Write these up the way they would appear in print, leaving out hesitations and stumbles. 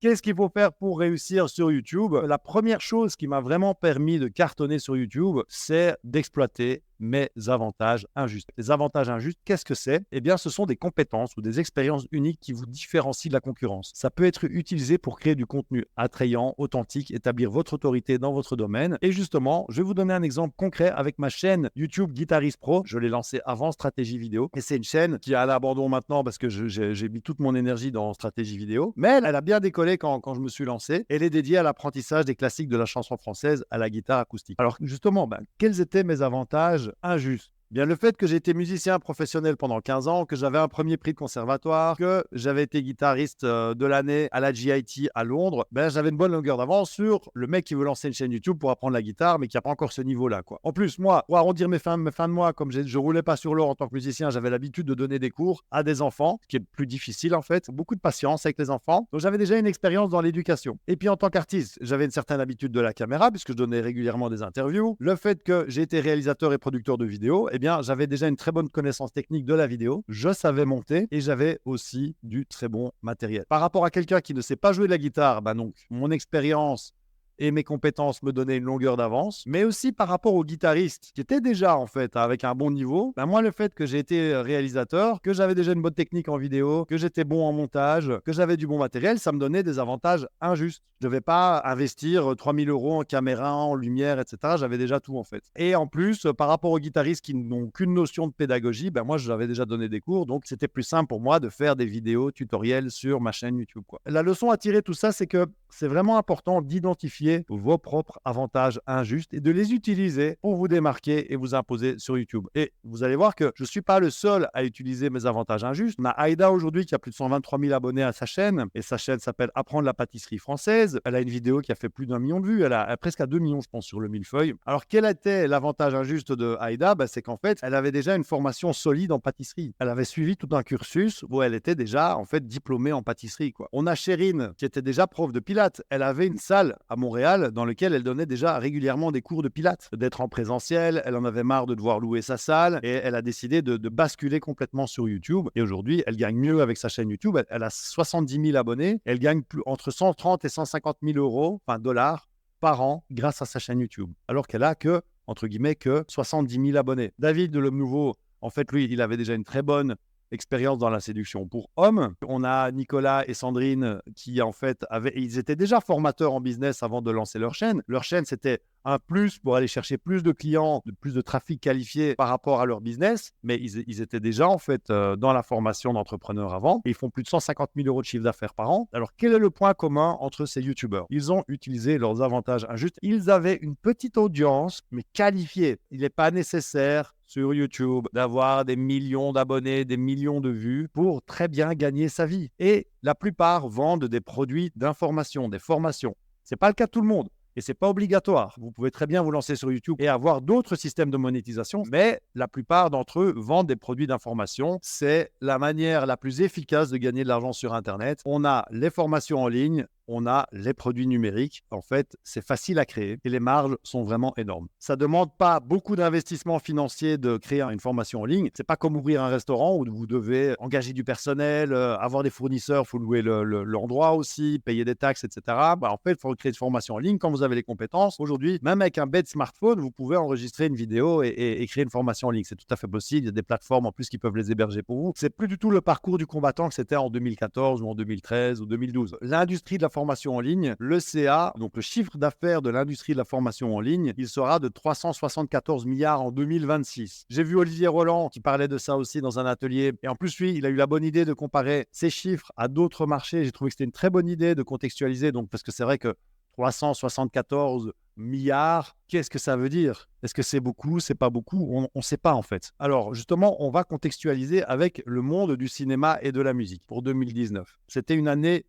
Qu'est-ce qu'il faut faire pour réussir sur YouTube? La première chose qui m'a vraiment permis de cartonner sur YouTube, c'est d'exploiter mes avantages injustes. Les avantages injustes, qu'est-ce que c'est? Eh bien, ce sont des compétences ou des expériences uniques qui vous différencient de la concurrence. Ça peut être utilisé pour créer du contenu attrayant, authentique, établir votre autorité dans votre domaine. Et justement, je vais vous donner un exemple concret avec ma chaîne YouTube Guitarist Pro. Je l'ai lancée avant Stratégie Vidéo. Et c'est une chaîne qui est à l'abandon maintenant parce que j'ai mis toute mon énergie dans Stratégie Vidéo. Mais elle a bien décollé quand je me suis lancé. Elle est dédiée à l'apprentissage des classiques de la chanson française à la guitare acoustique. Alors justement, quels étaient mes avantages injuste? Bien, le fait que j'ai été musicien professionnel pendant 15 ans, que j'avais un premier prix de conservatoire, que j'avais été guitariste de l'année à la GIT à Londres, j'avais une bonne longueur d'avance sur le mec qui veut lancer une chaîne YouTube pour apprendre la guitare, mais qui n'a pas encore ce niveau-là, quoi. En plus, moi, pour arrondir mes fins de mois, comme je roulais pas sur l'or en tant que musicien, j'avais l'habitude de donner des cours à des enfants, ce qui est plus difficile en fait. Beaucoup de patience avec les enfants. Donc, j'avais déjà une expérience dans l'éducation. Et puis, en tant qu'artiste, j'avais une certaine habitude de la caméra, puisque je donnais régulièrement des interviews. Le fait que j'ai été réalisateur et producteur de vidéos, eh bien, j'avais déjà une très bonne connaissance technique de la vidéo. Je savais monter et j'avais aussi du très bon matériel. Par rapport à quelqu'un qui ne sait pas jouer de la guitare, donc mon expérience et mes compétences me donnaient une longueur d'avance, mais aussi par rapport aux guitaristes qui étaient déjà en fait avec un bon niveau, moi le fait que j'ai été réalisateur, que j'avais déjà une bonne technique en vidéo, que j'étais bon en montage, que j'avais du bon matériel, ça me donnait des avantages injustes. Je ne devais pas investir 3000 € en caméra, en lumière, etc. J'avais déjà tout en fait. Et en plus, par rapport aux guitaristes qui n'ont qu'une notion de pédagogie, moi je leur avais déjà donné des cours, donc c'était plus simple pour moi de faire des vidéos tutoriels sur ma chaîne YouTube, quoi. La leçon à tirer de tout ça, c'est que c'est vraiment important d'identifier vos propres avantages injustes et de les utiliser pour vous démarquer et vous imposer sur YouTube. Et vous allez voir que je ne suis pas le seul à utiliser mes avantages injustes. On a Aïda aujourd'hui qui a plus de 123 000 abonnés à sa chaîne et sa chaîne s'appelle Apprendre la pâtisserie française. Elle a une vidéo qui a fait plus d'1 million de vues. Elle a presque à 2 millions, je pense, sur le millefeuille. Alors, quel était l'avantage injuste de Aïda? C'est qu'en fait, elle avait déjà une formation solide en pâtisserie. Elle avait suivi tout un cursus où elle était déjà en fait diplômée en pâtisserie, quoi. On a Chérine qui était déjà prof de pilates. Elle avait une salle à Montréal dans lequel elle donnait déjà régulièrement des cours de pilates, d'être en présentiel. Elle en avait marre de devoir louer sa salle et elle a décidé de basculer complètement sur YouTube. Et aujourd'hui, elle gagne mieux avec sa chaîne YouTube. Elle a 70 000 abonnés. Elle gagne entre 130 et 150 000 euros, enfin dollars, par an grâce à sa chaîne YouTube. Alors qu'elle a que, entre guillemets, que 70 000 abonnés. David de L'Homme Nouveau, en fait, lui, il avait déjà une très bonne expérience dans la séduction pour hommes. On a Nicolas et Sandrine qui, en fait, ils étaient déjà formateurs en business avant de lancer leur chaîne. Leur chaîne, c'était un plus pour aller chercher plus de clients, plus de trafic qualifié par rapport à leur business, mais ils étaient déjà en fait dans la formation d'entrepreneurs avant et ils font plus de 150 000 € de chiffre d'affaires par an. Alors, quel est le point commun entre ces YouTubeurs? Ils ont utilisé leurs avantages injustes. Ils avaient une petite audience, mais qualifiée. Il n'est pas nécessaire sur YouTube d'avoir des millions d'abonnés, des millions de vues pour très bien gagner sa vie. Et la plupart vendent des produits d'information, des formations. Ce n'est pas le cas de tout le monde. Et ce n'est pas obligatoire. Vous pouvez très bien vous lancer sur YouTube et avoir d'autres systèmes de monétisation, mais la plupart d'entre eux vendent des produits d'information. C'est la manière la plus efficace de gagner de l'argent sur Internet. On a les formations en ligne, on a les produits numériques. En fait, c'est facile à créer et les marges sont vraiment énormes. Ça ne demande pas beaucoup d'investissement financier de créer une formation en ligne. Ce n'est pas comme ouvrir un restaurant où vous devez engager du personnel, avoir des fournisseurs, il faut louer l'endroit aussi, payer des taxes, etc. En fait, il faut créer une formation en ligne quand vous avez les compétences. Aujourd'hui, même avec un bête smartphone, vous pouvez enregistrer une vidéo et créer une formation en ligne. C'est tout à fait possible. Il y a des plateformes en plus qui peuvent les héberger pour vous. C'est plus du tout le parcours du combattant que c'était en 2014 ou en 2013 ou 2012. L'industrie de la formation en ligne, le CA, donc le chiffre d'affaires de l'industrie de la formation en ligne, il sera de 374 milliards en 2026. J'ai vu Olivier Roland qui parlait de ça aussi dans un atelier. Et en plus, lui, il a eu la bonne idée de comparer ces chiffres à d'autres marchés. J'ai trouvé que c'était une très bonne idée de contextualiser. Donc, parce que c'est vrai que 374 milliards, qu'est-ce que ça veut dire? Est-ce que c'est beaucoup? C'est pas beaucoup? On ne sait pas en fait. Alors justement, on va contextualiser avec le monde du cinéma et de la musique pour 2019. C'était une année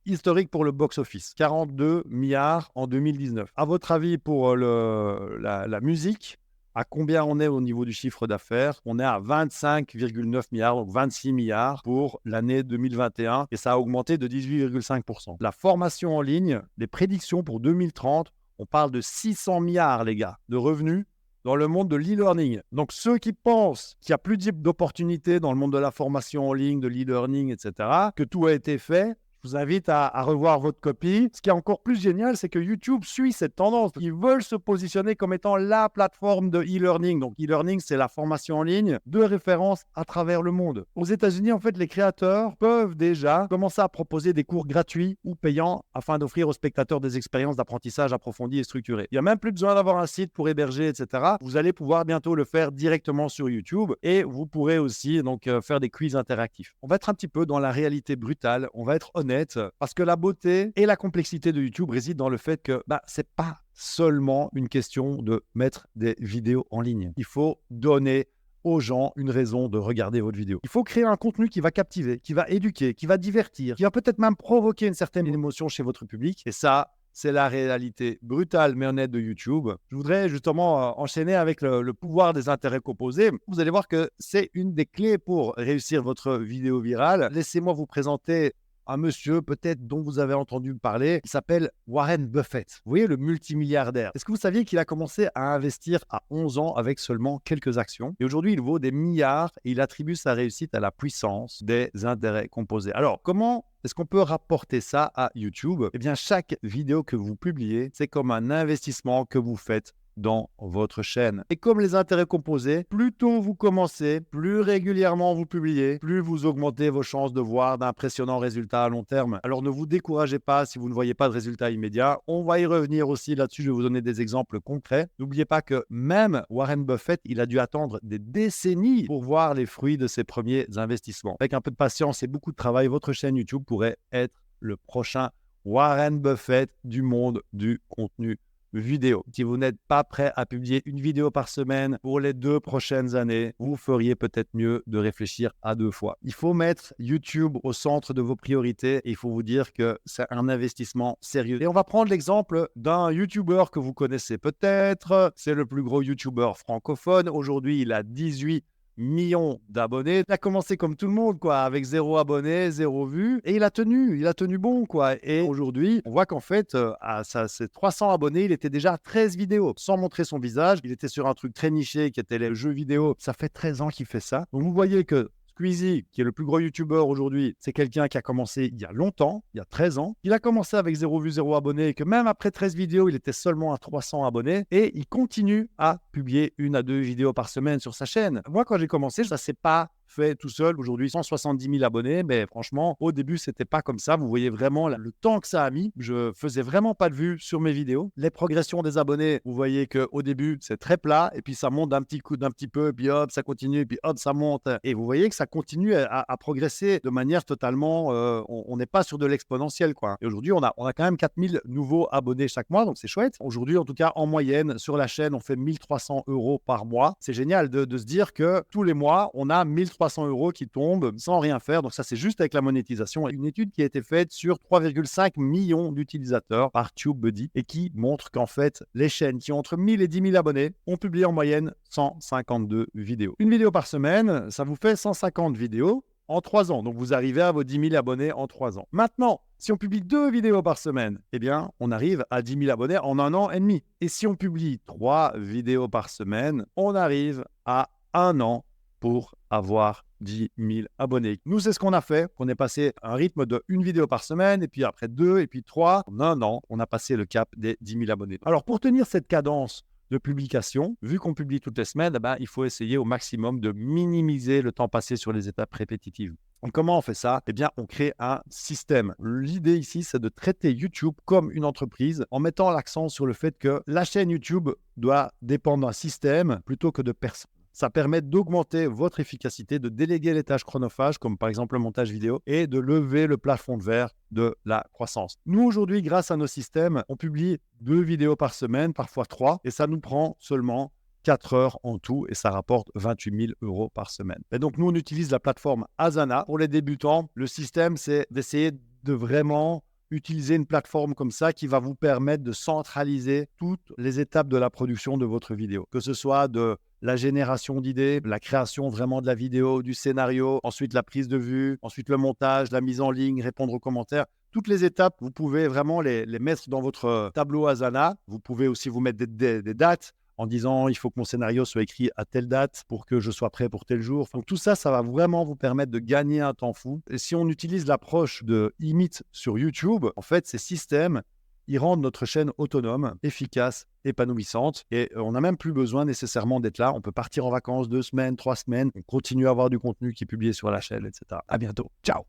historique pour le box-office, 42 milliards en 2019. À votre avis, pour la musique, à combien on est au niveau du chiffre d'affaires? On est à 25,9 milliards, donc 26 milliards pour l'année 2021 et ça a augmenté de 18,5%. La formation en ligne, les prédictions pour 2030, on parle de 600 milliards, les gars, de revenus dans le monde de l'e-learning. Donc, ceux qui pensent qu'il n'y a plus d'opportunités dans le monde de la formation en ligne, de l'e-learning, etc., que tout a été fait, Je vous invite à revoir votre copie. Ce qui est encore plus génial, c'est que YouTube suit cette tendance. Ils veulent se positionner comme étant la plateforme de e-learning. Donc, e-learning, c'est la formation en ligne de référence à travers le monde. Aux États-Unis, en fait, les créateurs peuvent déjà commencer à proposer des cours gratuits ou payants afin d'offrir aux spectateurs des expériences d'apprentissage approfondies et structurées. Il n'y a même plus besoin d'avoir un site pour héberger, etc. Vous allez pouvoir bientôt le faire directement sur YouTube et vous pourrez aussi donc faire des quiz interactifs. On va être un petit peu dans la réalité brutale, on va être honnête, parce que la beauté et la complexité de YouTube résident dans le fait que c'est pas seulement une question de mettre des vidéos en ligne. Il faut donner aux gens une raison de regarder votre vidéo. Il faut créer un contenu qui va captiver, qui va éduquer, qui va divertir, qui va peut-être même provoquer une certaine émotion chez votre public. Et ça, c'est la réalité brutale mais honnête de YouTube. Je voudrais justement enchaîner avec le pouvoir des intérêts composés. Vous allez voir que c'est une des clés pour réussir votre vidéo virale. Laissez-moi vous présenter un monsieur peut-être dont vous avez entendu parler. Il s'appelle Warren Buffett. Vous voyez, le multimilliardaire. Est-ce que vous saviez qu'il a commencé à investir à 11 ans avec seulement quelques actions? Et aujourd'hui, il vaut des milliards et il attribue sa réussite à la puissance des intérêts composés. Alors, comment est-ce qu'on peut rapporter ça à YouTube? Eh bien, chaque vidéo que vous publiez, c'est comme un investissement que vous faites dans votre chaîne. Et comme les intérêts composés, plus tôt vous commencez, plus régulièrement vous publiez, plus vous augmentez vos chances de voir d'impressionnants résultats à long terme. Alors ne vous découragez pas si vous ne voyez pas de résultats immédiats. On va y revenir aussi là-dessus, je vais vous donner des exemples concrets. N'oubliez pas que même Warren Buffett, il a dû attendre des décennies pour voir les fruits de ses premiers investissements. Avec un peu de patience et beaucoup de travail, votre chaîne YouTube pourrait être le prochain Warren Buffett du monde du contenu vidéo. Si vous n'êtes pas prêt à publier une vidéo par semaine pour les 2 prochaines années, vous feriez peut-être mieux de réfléchir à 2 fois. Il faut mettre YouTube au centre de vos priorités et il faut vous dire que c'est un investissement sérieux. Et on va prendre l'exemple d'un YouTuber que vous connaissez peut-être. C'est le plus gros YouTuber francophone. Aujourd'hui, il a 18 millions d'abonnés. Il a commencé comme tout le monde, quoi, avec 0 abonnés, 0 vues, et il a tenu bon, quoi. Et aujourd'hui, on voit qu'en fait, à ses 300 abonnés, il était déjà à 13 vidéos, sans montrer son visage. Il était sur un truc très niché qui était les jeux vidéo. Ça fait 13 ans qu'il fait ça. Donc, vous voyez que Squeezie, qui est le plus gros YouTuber aujourd'hui, c'est quelqu'un qui a commencé il y a longtemps, il y a 13 ans. Il a commencé avec 0 vues, 0 abonnés, et que même après 13 vidéos, il était seulement à 300 abonnés. Et il continue à publier 1 à 2 vidéos par semaine sur sa chaîne. Moi, quand j'ai commencé, ça ne s'est pas fait tout seul. Aujourd'hui, 170 000 abonnés, mais franchement, au début, c'était pas comme ça. Vous voyez vraiment le temps que ça a mis. Je faisais vraiment pas de vues sur mes vidéos. Les progressions des abonnés, vous voyez qu'au début, c'est très plat, et puis ça monte d'un petit coup, d'un petit peu, et puis hop, ça continue, et puis hop, ça monte. Et vous voyez que ça continue à progresser de manière totalement... on n'est pas sur de l'exponentiel, quoi. Et aujourd'hui, on a quand même 4000 nouveaux abonnés chaque mois, donc c'est chouette. Aujourd'hui, en tout cas, en moyenne, sur la chaîne, on fait 1300 € par mois. C'est génial de se dire que tous les mois, on a 1300 € qui tombent sans rien faire. Donc ça, c'est juste avec la monétisation. Une étude qui a été faite sur 3,5 millions d'utilisateurs par TubeBuddy et qui montre qu'en fait, les chaînes qui ont entre 1000 et 10 000 abonnés ont publié en moyenne 152 vidéos. Une vidéo par semaine, ça vous fait 150 vidéos en 3 ans. Donc vous arrivez à vos 10 000 abonnés en 3 ans. Maintenant, si on publie 2 vidéos par semaine, eh bien, on arrive à 10 000 abonnés en 1 an et demi. Et si on publie 3 vidéos par semaine, on arrive à 1 an pour avoir 10 000 abonnés. Nous, c'est ce qu'on a fait. On est passé à un rythme de 1 vidéo par semaine, et puis après 2, et puis 3. En 1 an, on a passé le cap des 10 000 abonnés. Alors, pour tenir cette cadence de publication, vu qu'on publie toutes les semaines, il faut essayer au maximum de minimiser le temps passé sur les étapes répétitives. Donc, comment on fait ça? Eh bien, on crée un système. L'idée ici, c'est de traiter YouTube comme une entreprise en mettant l'accent sur le fait que la chaîne YouTube doit dépendre d'un système plutôt que de personnes. Ça permet d'augmenter votre efficacité, de déléguer les tâches chronophages, comme par exemple le montage vidéo, et de lever le plafond de verre de la croissance. Nous, aujourd'hui, grâce à nos systèmes, on publie 2 vidéos par semaine, parfois 3, et ça nous prend seulement 4 heures en tout, et ça rapporte 28 000 € par semaine. Et donc, nous, on utilise la plateforme Asana. Pour les débutants, le système, c'est d'essayer de vraiment utiliser une plateforme comme ça qui va vous permettre de centraliser toutes les étapes de la production de votre vidéo, que ce soit de la génération d'idées, la création vraiment de la vidéo, du scénario, ensuite la prise de vue, ensuite le montage, la mise en ligne, répondre aux commentaires. Toutes les étapes, vous pouvez vraiment les mettre dans votre tableau Asana. Vous pouvez aussi vous mettre des dates en disant il faut que mon scénario soit écrit à telle date pour que je sois prêt pour tel jour. Donc tout ça, ça va vraiment vous permettre de gagner un temps fou. Et si on utilise l'approche de Imit sur YouTube, en fait, ces systèmes, ils rendent notre chaîne autonome, efficace, épanouissante. Et on n'a même plus besoin nécessairement d'être là. On peut partir en vacances 2 semaines, 3 semaines. On continue à avoir du contenu qui est publié sur la chaîne, etc. À bientôt. Ciao.